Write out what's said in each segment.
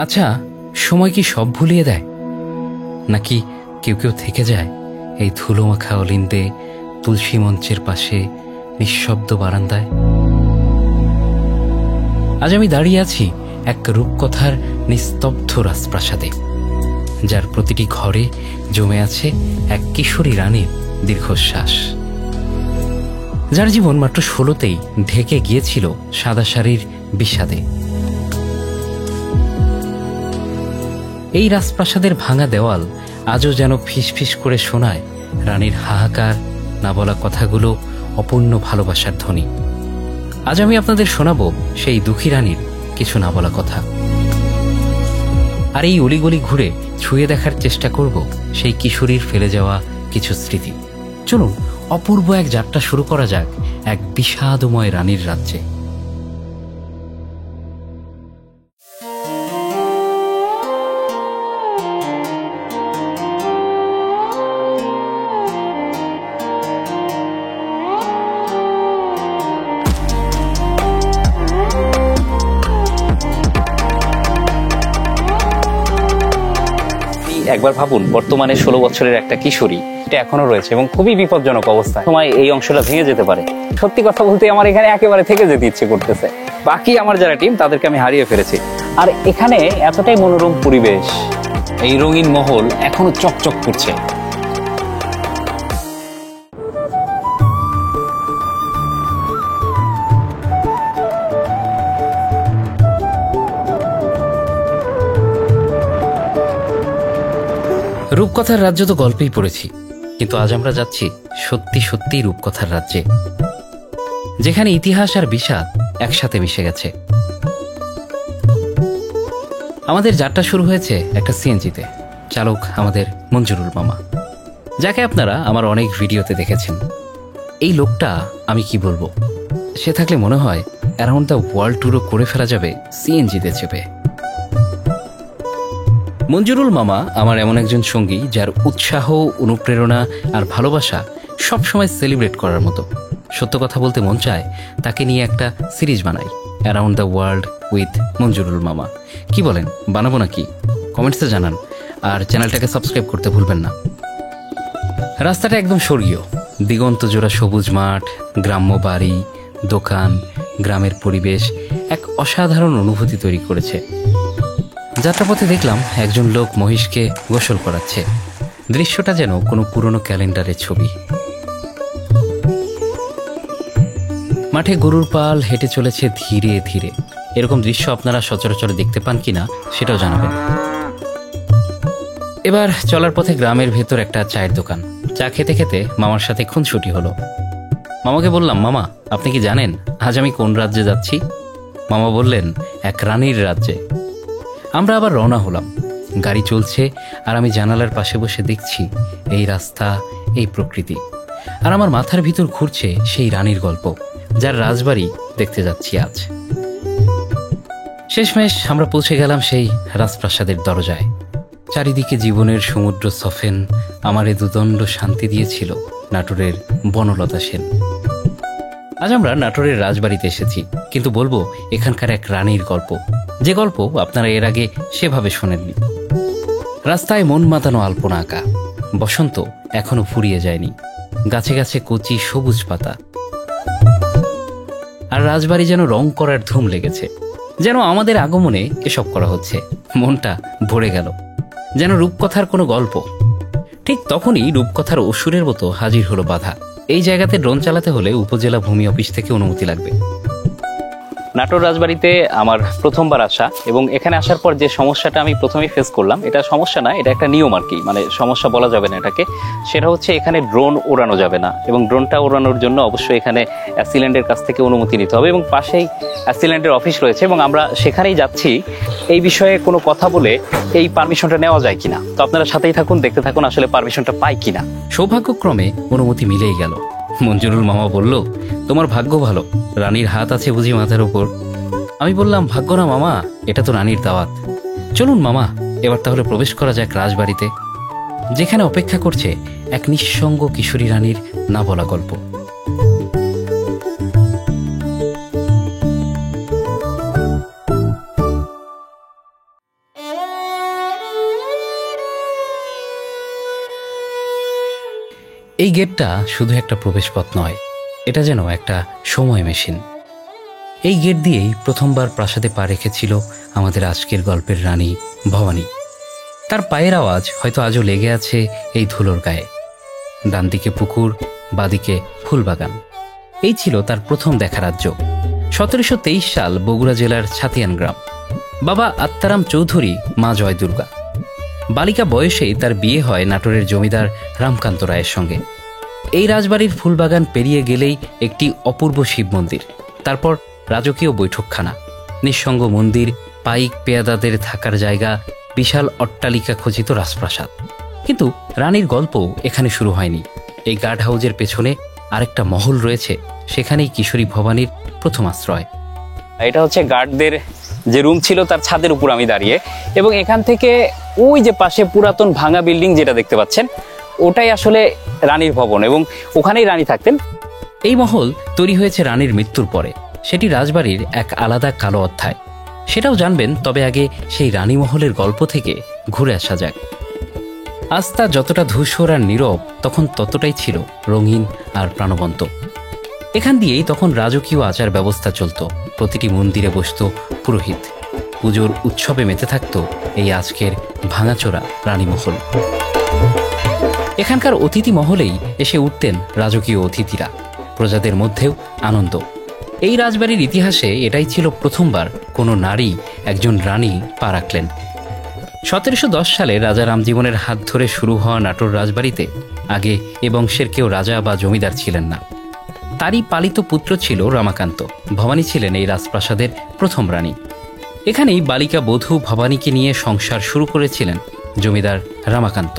আচ্ছা, সময় কি সব ভুলিয়ে দেয়, নাকি কেউ কেউ থেকে যায় এই ধুলোমাখা অলিন্দে তুলসী মঞ্চের পাশে নিঃশব্দ বারান্দায়? আজ আমি দাঁড়িয়ে আছি এক রূপকথার নিস্তব্ধ রাজপ্রাসাদে, যার প্রতিটি ঘরে জমে আছে এক কিশোরী রানীর দীর্ঘশ্বাস, যার জীবন মাত্র 16তেই ঢেকে গিয়েছিল সাদা শাড়ির বিষাদে। এই রাজপ্রাসাদের ভাঙা দেওয়াল আজও যেন ফিসফিস করে শোনায় রানীর হাহাকার, না বলা কথাগুলো, অপূর্ণ ভালোবাসার ধ্বনি। আজ আমি আপনাদের শোনাবো সেই দুঃখী রানীর কিছু না বলা কথা, আর এই অলিগলি ঘুরে ছুঁয়ে দেখার চেষ্টা করব সেই কিশোরীর ফেলে যাওয়া কিছু স্মৃতি। চলুন অপূর্ব এক যাত্রা শুরু করা যাক এক বিষাদময় রানীর রাজ্যে। একবার ভাবুন, বর্তমানে 16 বছরের একটা কিশোরী, এটা এখনো রয়েছে এবং খুবই বিপজ্জনক অবস্থা। সময় এই অংশটা ভেঙে যেতে পারে। সত্যি কথা বলতে আমার এখানে একেবারে থেকে যেতে ইচ্ছে করতেছে। বাকি আমার যারা টিম, তাদেরকে আমি হারিয়ে ফেলেছি। আর এখানে এতটাই মনোরম পরিবেশ, এই রঙিন মহল এখনো চকচক করছে। রূপকথার রাজ্য তো গল্পেই পড়েছি, কিন্তু আজ আমরা যাচ্ছি সত্যি সত্যি রূপকথার রাজ্যে, যেখানে ইতিহাস আর বিষাদ একসাথে মিশে গেছে। আমাদের যাত্রা শুরু হয়েছে একটা সিএনজিতে। চালক আমাদের মঞ্জুরুল মামা, যাকে আপনারা আমার অনেক ভিডিওতে দেখেছেন। এই লোকটা, আমি কি বলবো, সে থাকলে মনে হয় অ্যারাউন্ড দ্য ওয়ার্ল্ড ট্যুরও করে ফেলা যাবে সিএনজিতে চেপে। মঞ্জুরুল মামা আমার এমন একজন সঙ্গী যার উৎসাহ, অনুপ্রেরণা আর ভালোবাসা সবসময় সেলিব্রেট করার মতো। সত্য কথা বলতে মন চায় তাকে নিয়ে একটা সিরিজ বানাই, around the world with Manjurul মামা। কি বলেন, বানাবো নাকি? কমেন্টসে জানান, আর চ্যানেলটাকে সাবস্ক্রাইব করতে ভুলবেন না। রাস্তাটা একদম স্বর্গীয়, দিগন্ত জোড়া সবুজ মাঠ, গ্রাম্য বাড়ি, দোকান, গ্রামের পরিবেশ এক অসাধারণ অনুভূতি তৈরি করেছে। যাত্রাপথে দেখলাম একজন লোক মহিষকে গোসল করাচ্ছে। দৃশ্যটা যেন কোনো পুরনো ক্যালেন্ডারের ছবি। মাঠে গরুর পাল হেঁটে চলেছে ধীরে ধীরে। এরকম দৃশ্য আপনারা সচরাচর দেখতে পান কিনা সেটাও জানাবেন। এবার চলার পথে গ্রামের ভেতর একটা চায়ের দোকান। চা খেতে খেতে মামার সাথে খুনসুটি হলো। মামাকে বললাম, মামা আপনি কি জানেন আজ আমি কোন রাজ্যে যাচ্ছি? মামা বললেন, এক রানীর রাজ্যে। আমরা আবার রওনা হলাম। গাড়ি চলছে আর আমি জানালার পাশে বসে দেখছি এই রাস্তা, এই প্রকৃতি, আর আমার মাথার ভিতর ঘুরছে সেই রানীর গল্প, যার রাজবাড়ি দেখতে যাচ্ছি আজ। শেষমেশ আমরা পৌঁছে গেলাম সেই রাজপ্রাসাদের দরজায়। চারিদিকে জীবনের সমুদ্র সফেন আমারে দুদণ্ড শান্তি দিয়েছিল নাটোরের বনলতা সেন। আজ আমরা নাটোরের রাজবাড়িতে এসেছি, কিন্তু বলবো এখানকার এক রানীর গল্প, যে গল্প আপনারা এর আগে সেভাবে শোনেননি। রাস্তায় মন মাতানো আলপনা আঁকা, বসন্ত এখনো ফুরিয়ে যায়নি, গাছে গাছে কচি সবুজ পাতা, আর রাজবাড়ি যেন রং করার ধুম লেগেছে। যেন আমাদের আগমনে এসব করা হচ্ছে। মনটা ভরে গেল, যেন রূপকথার কোনো গল্প। ঠিক তখনই রূপকথার অসুরের মতো হাজির হলো বাধা। এই জায়গাতে ড্রোন চালাতে হলে উপজেলা ভূমি অফিস থেকে অনুমতি লাগবে। নাটোর রাজবাড়িতে আমার প্রথমবার আসা, এবং এখানে আসার পর যে সমস্যাটা আমি প্রথমেই ফেস করলাম, এটা সমস্যা না, এটা একটা নিয়ম আর কি, মানে সমস্যা বলা যাবে না এটাকে। সেটা হচ্ছে এখানে ড্রোন ওড়ানো যাবে না, এবং ড্রোনটা ওড়ানোর জন্য অবশ্যই এখানে অ্যাসিল্যান্ডের কাছ থেকে অনুমতি নিতে হবে, এবং পাশেই অ্যাসিল্যান্ডের অফিস রয়েছে, এবং আমরা সেখানেই যাচ্ছি। এই বিষয়ে কোনো কথা বলে এই পারমিশনটা নেওয়া যায় কিনা, তো আপনারা সাথেই থাকুন, দেখতে থাকুন আসলে পারমিশনটা পাই কিনা। সৌভাগ্যক্রমে অনুমতি মিলেই গেল। মঞ্জুরুল মামা বলল, তোমার ভাগ্য ভালো, রানীর হাত আছে বুঝি মাথার উপর। আমি বললাম, ভাগ্য না মামা, এটা তো রানীর দাওয়াত। চলুন মামা, এবার তাহলে প্রবেশ করা যাক রাজবাড়িতে, যেখানে অপেক্ষা করছে এক নিঃসঙ্গ কিশোরী রানীর না বলা গল্প। এই গেটটা শুধু একটা প্রবেশপথ নয়, এটা যেন একটা সময় মেশিন। এই গেট দিয়েই প্রথমবার প্রাসাদে পা রেখেছিল আমাদের আজকের গল্পের রানী ভবানী। তার পায়ের আওয়াজ হয়তো আজও লেগে আছে এই ধুলোর গায়ে। ডান দিকে পুকুর, বাদিকে ফুলবাগান। এই ছিল তার প্রথম দেখা রাজ্য। 1723 সাল, বগুড়া জেলার ছাতিয়ান গ্রাম। বাবা আত্মারাম চৌধুরী, মা জয় দুর্গা। বালিকা বয়সেই তার বিয়ে হয় নাটোরের জমিদার রামকান্ত রায়ের সঙ্গে। এই রাজবাড়ির ফুলবাগান পেরিয়ে গেলেই একটি অপূর্ব শিব মন্দির, তারপর রাজকীয় বৈঠকখানা, নিঃসঙ্গ মন্দির, পাইক পেয়াদাদের থাকার জায়গা, বিশাল অট্টালিকা খচিত রাজপ্রাসাদ। কিন্তু রানীর গল্প এখানে শুরু হয়নি। এই গার্ড হাউজের পেছনে আরেকটা মহল রয়েছে, সেখানেই কিশোরী ভবানীর প্রথম আশ্রয়। এটা হচ্ছে গার্ডদের যে রুম ছিল তার ছাদের উপর আমি দাঁড়িয়ে, এবং এখান থেকে ওই যে পাশে পুরাতন ভাঙা বিল্ডিং যেটা দেখতে পাচ্ছেন, ওটাই আসলে রানীর ভবন, এবং ওখানেই রানী থাকতেন। এই মহল তৈরি হয়েছে রানীর মৃত্যুর পরে। সেটি রাজবাড়ির এক আলাদা কালো অধ্যায়, সেটাও জানবেন। তবে আগে সেই রানী মহলের গল্প থেকে ঘুরে আসা যাক। আজ তা যতটা ধূসর আর নীরব, তখন ততটাই ছিল রঙিন আর প্রাণবন্ত। এখান দিয়েই তখন রাজকীয় আচার ব্যবস্থা চলত। প্রতিটি মন্দিরে বসত পুরোহিত, পুজোর উৎসবে মেতে থাকত এই আজকের ভাঙাচোরা রানীমহল। এখানকার অতিথি মহলেই এসে উঠতেন রাজকীয় অতিথিরা, প্রজাদের মধ্যেও আনন্দ। এই রাজবাড়ির ইতিহাসে এটাই ছিল প্রথমবার কোনো নারী একজন রানী পা রাখলেন। 1710 সালে রাজা রামজীবনের হাত ধরে শুরু হওয়া নাটোর রাজবাড়িতে আগে এ বংশের কেউ রাজা বা জমিদার ছিলেন না। তারই পালিত পুত্র ছিল রামাকান্ত। ভবানী ছিলেন এই রাজপ্রাসাদের প্রথম রানী। এখানেই বালিকা বধূ ভবানীকে নিয়ে সংসার শুরু করেছিলেন জমিদার রামাকান্ত।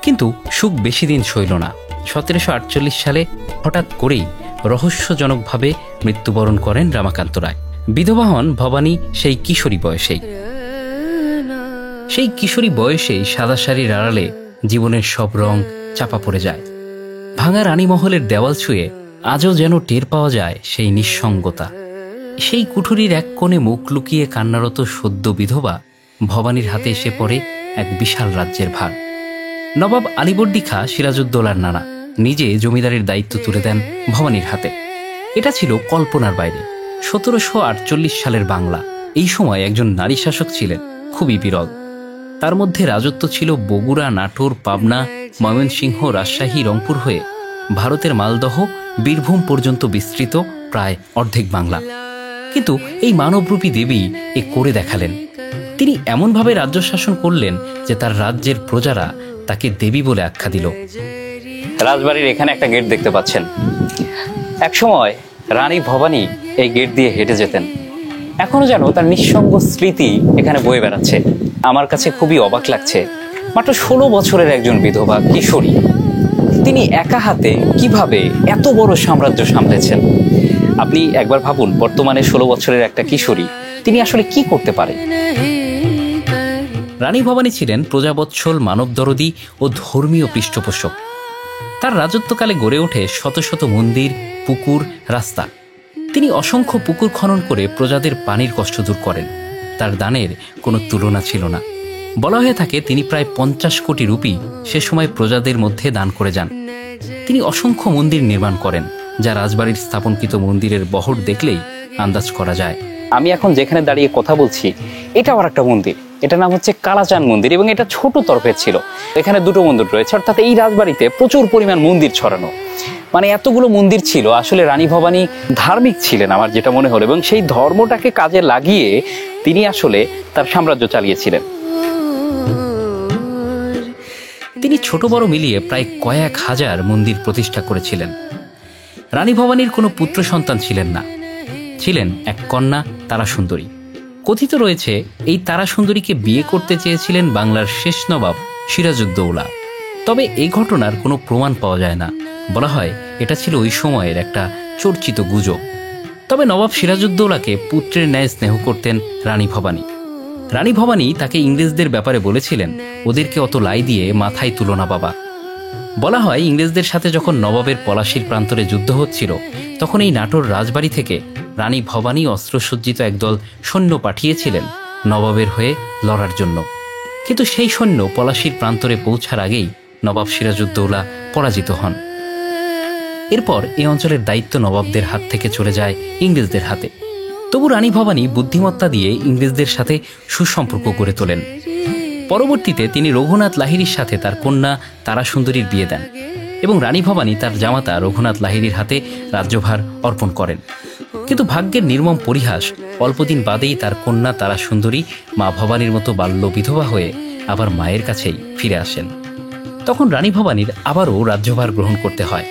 কিন্তু সুখ বেশি দিন সইল না। 1748 সালে হঠাৎ করেই রহস্যজনকভাবে মৃত্যুবরণ করেন রামাকান্ত রায়। বিধবা হন ভবানী সেই কিশোরী বয়সেই। সেই কিশোরী বয়সেই সাদা শাড়ির আড়ালে জীবনের সব রং চাপা পড়ে যায়। ভাঙা রানীমহলের দেওয়াল ছুঁয়ে আজও যেন টের পাওয়া যায় সেই নিঃসঙ্গতা। সেই কুঠুরির এক কোণে মুখ লুকিয়ে কান্নারত সদ্য বিধবা ভবানীর হাতে এসে পড়ে এক বিশাল রাজ্যের ভার। নবাব আলীবর্দী খাঁ সিরাজউদ্দৌলার নানা নিজে জমিদারের দায়িত্ব তুলে দেন ভবানীর হাতে। এটা ছিল কল্পনার বাইরে। 1748 সালের বাংলা। এই সময় একজন নারী শাসক ছিলেন খুবই বিরল। তার মধ্যে রাজত্ব ছিল বগুড়া, নাটোর, পাবনা, ময়মনসিংহ, রাজশাহী, রংপুর হয়ে ভারতের মালদহ, বীরভূম পর্যন্ত বিস্তৃত প্রায় অর্ধেক বাংলা। কিন্তু এই মানবরূপী দেবী এ করে দেখালেন। তিনি এমনভাবে রাজ্য শাসন করলেন যে তার রাজ্যের প্রজারা তাকে দেবী বলে আখ্যা দিল। রাজবাড়ির এখানে একটা গেট দেখতে পাচ্ছেন। একসময় রানী ভবানী এই গেট দিয়ে হেঁটে যেতেন। এখনো যেন তার নিঃসঙ্গ স্মৃতি এখানে বয়ে বেড়াচ্ছে। আমার কাছে খুবই অবাক লাগছে, মাত্র 16 বছরের একজন বিধবা কিশোরী, তিনি একা হাতে কিভাবে এত বড় সাম্রাজ্য সামলেছেন। আপনি একবার ভাবুন, বর্তমানে 16 বছরের একটা কিশোরী তিনি আসলে কি করতে পারে। রানী ভবানী ছিলেন প্রজাবৎসল, মানবদরদী ও ধর্মীয় পৃষ্ঠপোষক। তার রাজত্বকালে গড়ে ওঠে শত শত মন্দির, পুকুর, রাস্তা। তিনি অসংখ্য পুকুর খনন করে প্রজাদের পানির কষ্ট দূর করেন। তার দানের কোনো তুলনা ছিল না। বলা হয়ে থাকে তিনি প্রায় 50 কোটি রুপি সে সময় প্রজাদের মধ্যে দান করে যান। তিনি অসংখ্য মন্দির নির্মাণ করেন, যা রাজবাড়ির স্থাপনকৃত মন্দিরের বহর দেখলেই আন্দাজ করা যায়। আমি এখন যেখানে দাঁড়িয়ে কথা বলছি, এটাও একটা মন্দির। এটার নাম হচ্ছে কালাচান মন্দির, এবং এটা ছোট তরফের ছিল। এখানে 2টো মন্দির রয়েছে, অর্থাৎ এই রাজবাড়িতে প্রচুর পরিমাণ মন্দির ছড়ানো। মানে এতগুলো মন্দির ছিল। আসলে রানী ভবানী ধার্মিক ছিলেন আমার যেটা মনে হলো, এবং সেই ধর্মটাকে কাজে লাগিয়ে তিনি আসলে তার সাম্রাজ্য চালিয়েছিলেন। তিনি ছোট বড় মিলিয়ে প্রায় কয়েক হাজার মন্দির প্রতিষ্ঠা করেছিলেন। রানী ভবানীর কোনো পুত্র সন্তান ছিলেন না, ছিলেন এক কন্যা তারাসুন্দরী। কথিত রয়েছে এই তারাসুন্দরীকে বিয়ে করতে চেয়েছিলেন বাংলার শেষ নবাব সিরাজউদ্দৌলা। তবে এই ঘটনার কোনো প্রমাণ পাওয়া যায় না। বলা হয় এটা ছিল ওই সময়ের একটা চর্চিত গুজব। তবে নবাব সিরাজউদ্দৌলাকে পুত্রের ন্যায় স্নেহ করতেন রানী ভবানী। রানী ভবানী তাকে ইংরেজদের ব্যাপারে বলেছিলেন, ওদেরকে অত লাই দিয়ে মাথায় তুলো না বাবা। বলা হয় ইংরেজদের সাথে যখন নবাবের পলাশির প্রান্তরে যুদ্ধ হচ্ছিল, তখন এই নাটোর রাজবাড়ি থেকে রানী ভবানী অস্ত্রসজ্জিত একদল সৈন্য পাঠিয়েছিলেন নবাবের হয়ে লড়ার জন্য। কিন্তু সেই সৈন্য পলাশির প্রান্তরে পৌঁছার আগেই নবাব সিরাজউদ্দৌলা পরাজিত হন। এরপর এই অঞ্চলের দায়িত্ব নবাবদের হাত থেকে চলে যায় ইংরেজদের হাতে। তবু রানী ভবানী বুদ্ধিমত্তা দিয়ে ইংরেজদের সাথে সুসম্পর্ক গড়ে তোলেন। পরবর্তীতে তিনি রঘুনাথ লাহিড়ীর সাথে তার কন্যা তারাসুন্দরীর বিয়ে দেন এবং রানী ভবানী তার জামাতা রঘুনাথ লাহিড়ীর হাতে রাজ্যভার অর্পণ করেন। কিন্তু ভাগ্যের নির্মম পরিহাস, অল্পদিন বাদেই তার কন্যা তারাসুন্দরী মা ভবানীর মতো বাল্য বিধবা হয়ে আবার মায়ের কাছেই ফিরে আসেন। তখন রানী ভবানীর আবারও রাজ্যভার গ্রহণ করতে হয়।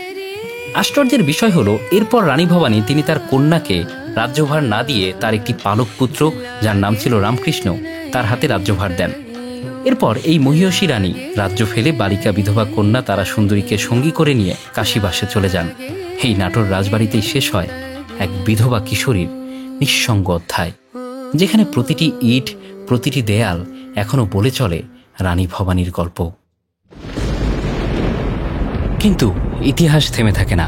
আশ্চর্যের বিষয় হলো, এরপর রানী ভবানী তিনি তার কন্যাকে রাজ্যভার না দিয়ে তার একটি পালক পুত্র, যার নাম ছিল রামকৃষ্ণ, তার হাতে রাজ্যভার দেন। এরপর এই মহিয়সী রানী রাজ্য ফেলে বালিকা বিধবা কন্যা তারাসুন্দরীকে সঙ্গী করে নিয়ে কাশীবাসে চলে যান। এই নাটোর রাজবাড়িতেই শেষ হয় এক বিধবা কিশোরীর নিঃসঙ্গ অধ্যায়, যেখানে প্রতিটি ইট, প্রতিটি দেয়াল এখনো বলে চলে রানী ভবানীর গল্প। কিন্তু ইতিহাস থেমে থাকে না।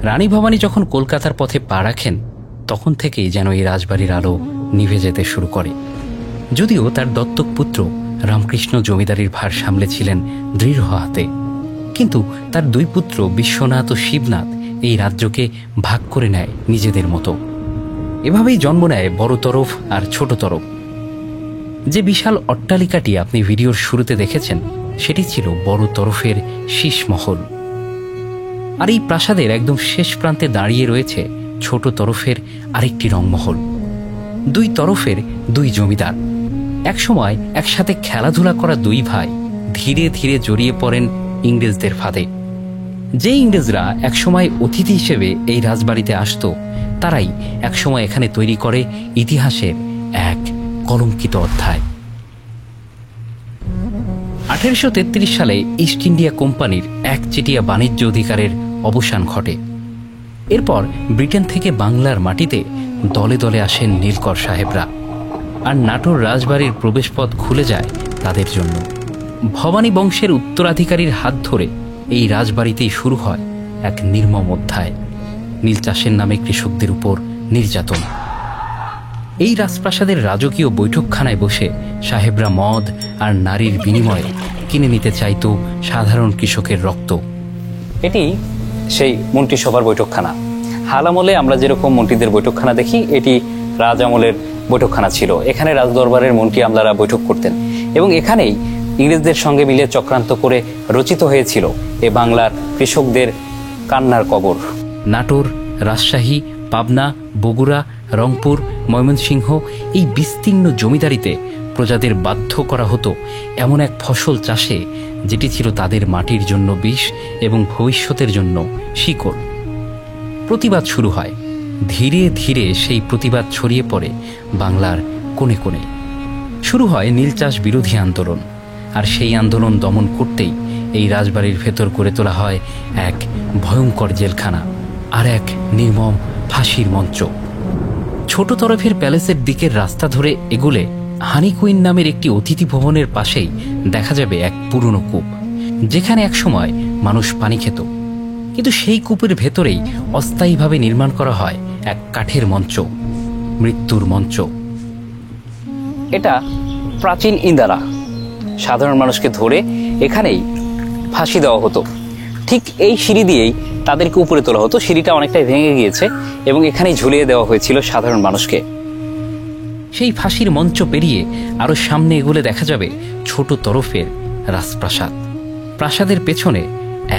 রানী ভবানী যখন কলকাতার পথে পা রাখেন, তখন থেকেই যেন এই রাজবাড়ির আলো নিভে যেতে শুরু করে। যদিও তার দত্তক পুত্র রামকৃষ্ণ জমিদারির ভার সামলেছিলেন দৃঢ় হাতে, কিন্তু তার দুই পুত্র বিশ্বনাথ ও শিবনাথ এই রাজ্যকে ভাগ করে নেয় নিজেদের মতো। এভাবেই জন্ম নেয় বড় তরফ আর ছোট তরফ। যে বিশাল অট্টালিকাটি আপনি ভিডিওর শুরুতে দেখেছেন, সেটি ছিল বড় তরফের শীষ মহল। আর এই প্রাসাদের একদম শেষ প্রান্তে দাঁড়িয়ে রয়েছে ছোট তরফের আরেকটি রংমহল। দুই তরফের দুই জমিদার একসময় একসাথে খেলাধুলা করা দুই ভাই ধীরে ধীরে জড়িয়ে পড়েন ইংরেজদের ফাঁদে। যে ইংরেজরা একসময় অতিথি হিসেবে এই রাজবাড়িতে আসত, তারাই একসময় এখানে তৈরি করে ইতিহাসের এক কলঙ্কিত অধ্যায়। 1833 সালে ইস্ট ইন্ডিয়া কোম্পানির একচেটিয়া বাণিজ্য অধিকারের অবসান ঘটে। এরপর ব্রিটেন থেকে বাংলার মাটিতে দলে দলে আসেন নীলকর সাহেবরা, আর নাটোর রাজবাড়ির প্রবেশপথ খুলে যায় তাদের জন্য। ভবানী বংশের উত্তরাধিকারীর হাত ধরে এই রাজবাড়িতেই শুরু হয় এক নির্মম অধ্যায়, নীল চাষের নামে কৃষকদের উপর নির্যাতন। এই রাজপ্রাসাদের রাজকীয় বৈঠকখানায় বসে সাহেবরা মদ আর নারীর বিনিময়ে কিনে নিতে চাইত সাধারণ কৃষকের রক্ত। এটি সেই মন্ত্রিসভার বৈঠকখানা। হাল আমলে আমরা যেরকম মন্ত্রীদের বৈঠকখানা দেখি, এটি রাজ আমলের বৈঠকখানা ছিল। এখানে রাজদরবারের মন্ত্রী আমলারা বৈঠক করতেন এবং এখানেই ইংরেজদের সঙ্গে মিলে চক্রান্ত করে রচিত হয়েছিল এ বাংলার কৃষকদের কান্নার কবর। নাটোর, রাজশাহী, পাবনা, বগুড়া, রংপুর, ময়মনসিংহ এই বিস্তীর্ণ জমিদারিতে প্রজাদের বাধ্য করা হতো এমন এক ফসল চাষে যেটি ছিল তাদের মাটির জন্য বিষ এবং ভবিষ্যতের জন্য শিকড়। প্রতিবাদ শুরু হয়। ধীরে ধীরে সেই প্রতিবাদ ছড়িয়ে পড়ে বাংলার কোণে কোণে। শুরু হয় নীল চাষ বিরোধী আন্দোলন, আর সেই আন্দোলন দমন করতেই এই রাজবাড়ির ভেতর গড়ে তোলা হয় এক ভয়ঙ্কর জেলখানা আর এক নির্মম ফাঁসির মঞ্চ। ছোট তরফের প্যালেসের দিকের রাস্তা ধরে এগুলে হানি কুইন নামের একটি অতিথি ভবনের পাশেই দেখা যাবে এক পুরনো কূপ, যেখানে একসময় মানুষ পানি খেত। কিন্তু সেই কূপের ভেতরেই অস্থায়ীভাবে নির্মাণ করা হয় এক কাঠের মঞ্চ, মৃত্যুর মঞ্চ। এটা প্রাচীন ইন্দারা। সাধারণ মানুষকে ধরে এখানেই ফাঁসি দেওয়া হতো। ঠিক এই সিঁড়ি দিয়েই তাদেরকে উপরে তোলা হতো। সিঁড়িটা অনেকটাই ভেঙে গিয়েছে এবং এখানেই ঝুলিয়ে দেওয়া হয়েছিল সাধারণ মানুষকে। সেই ফাঁসির মঞ্চ পেরিয়ে আরো সামনে এগুলো দেখা যাবে ছোট তরফের রাজপ্রাসাদ। প্রাসাদের পেছনে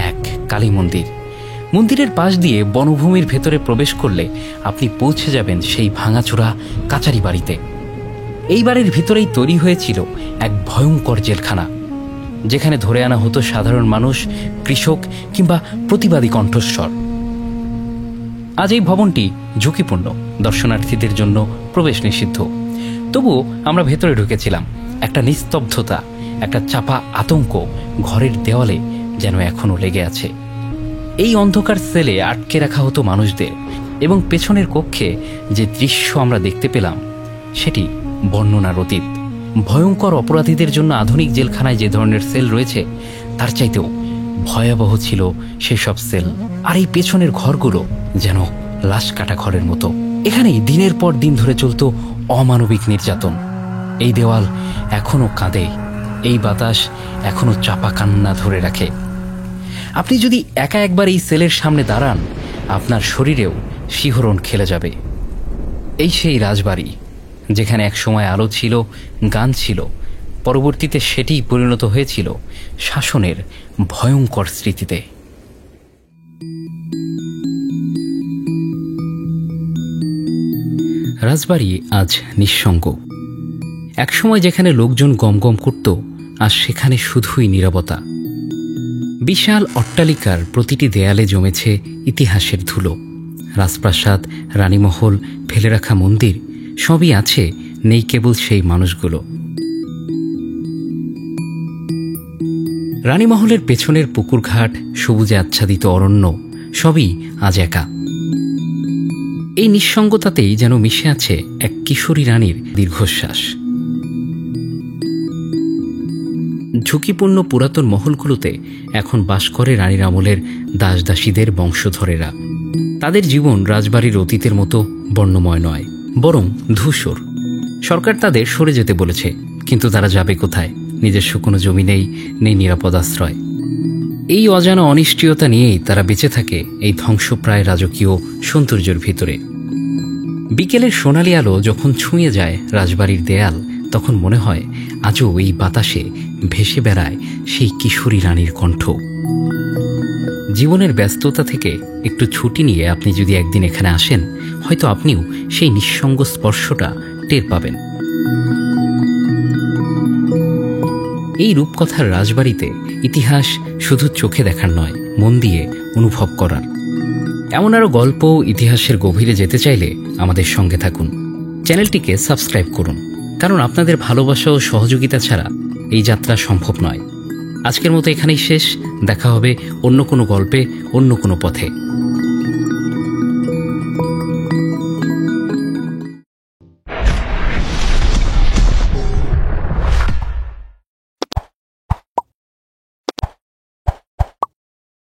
এক কালী মন্দির। মন্দিরের পাশ দিয়ে বনভূমির ভেতরে প্রবেশ করলে আপনি পৌঁছে যাবেন সেই ভাঙাচোরা কাচারি বাড়িতে। এই বাড়ির ভিতরেই তৈরি হয়েছিল এক ভয়ঙ্কর জেলখানা, যেখানে ধরে আনা হতো সাধারণ মানুষ, কৃষক কিংবা প্রতিবাদী কণ্ঠস্বর। আজ এই ভবনটি ঝুঁকিপূর্ণ, দর্শনার্থীদের জন্য প্রবেশ নিষিদ্ধ। তবুও আমরা ভেতরে ঢুকেছিলাম। একটা নিস্তব্ধতা, একটা চাপা আতঙ্ক ঘরের দেওয়ালে যেন এখনো লেগে আছে। এই অন্ধকার সেলে আটকে রাখা হতো মানুষদের, এবং পেছনের কক্ষে যে দৃশ্য আমরা দেখতে পেলাম সেটি বর্ণনার অতীত। ভয়ঙ্কর অপরাধীদের জন্য আধুনিক জেলখানায় যে ধরনের সেল রয়েছে, তার চাইতেও ভয়াবহ ছিল সেসব সেল। আর এই পেছনের ঘরগুলো যেন লাশ কাটা ঘরের মতো। এখানেই দিনের পর দিন ধরে চলত অমানবিক নির্যাতন। এই দেওয়াল এখনো কাঁদে, এই বাতাস এখনো চাপা কান্না ধরে রাখে। আপনি যদি একা একবার এই সেলের সামনে দাঁড়ান, আপনার শরীরেও শিহরণ খেলে যাবে। এই সেই রাজবাড়ি যেখানে এক সময় আলো ছিল, গান ছিল, পরবর্তীতে সেটিই পরিণত হয়েছিল শাসনের ভয়ঙ্কর স্মৃতিতে। রাজবাড়ি আজ নিঃসঙ্গ। একসময় যেখানে লোকজন গমগম করত, আজ সেখানে শুধুই নীরবতা। বিশাল অট্টালিকার প্রতিটি দেয়ালে জমেছে ইতিহাসের ধুলো। রাজপ্রাসাদ, রানীমহল, ফেলে রাখা মন্দির সবই আছে, নেই কেবল সেই মানুষগুলো। রানীমহলের পেছনের পুকুরঘাট, সবুজে আচ্ছাদিত অরণ্য সবই আজ একা। এই নিঃসঙ্গতাতেই যেন মিশে আছে এক কিশোরী রানীর দীর্ঘশ্বাস। ঝুঁকিপূর্ণ পুরাতন মহলগুলোতে এখন বাস করে রানীর আমলের দাসদাসীদের বংশধরেরা। তাদের জীবন রাজবাড়ির অতীতের মতো বর্ণময় নয়, বরং ধূসর। সরকার তাদের সরে যেতে বলেছে, কিন্তু তারা যাবে কোথায়? নিজস্ব কোনো জমি নেই, নেই নিরাপদ আশ্রয়। এই অজানা অনিশ্চয়তা নিয়েই তারা বেঁচে থাকে এই ধ্বংসপ্রায় রাজকীয় সৌন্দর্যের ভিতরে। বিকেলের সোনালি আলো যখন ছুঁয়ে যায় রাজবাড়ির দেয়াল, তখন মনে হয় আজও এই বাতাসে ভেসে বেড়ায় সেই কিশোরী রানীর কণ্ঠ। জীবনের ব্যস্ততা থেকে একটু ছুটি নিয়ে আপনি যদি একদিন এখানে আসেন, হয়তো আপনিও সেই নিঃসঙ্গ স্পর্শটা টের পাবেন। এই রূপকথার রাজবাড়িতে ইতিহাস শুধু চোখে দেখার নয়, মন দিয়ে অনুভব করার। এমন আরও গল্প, ইতিহাসের গভীরে যেতে চাইলে আমাদের সঙ্গে থাকুন। চ্যানেলটিকে সাবস্ক্রাইব করুন, কারণ আপনাদের ভালোবাসা ও সহযোগিতা ছাড়া এই যাত্রা সম্ভব নয়। আজকের মতো এখানেই শেষ। দেখা হবে অন্য কোনো গল্পে, অন্য কোনো পথে।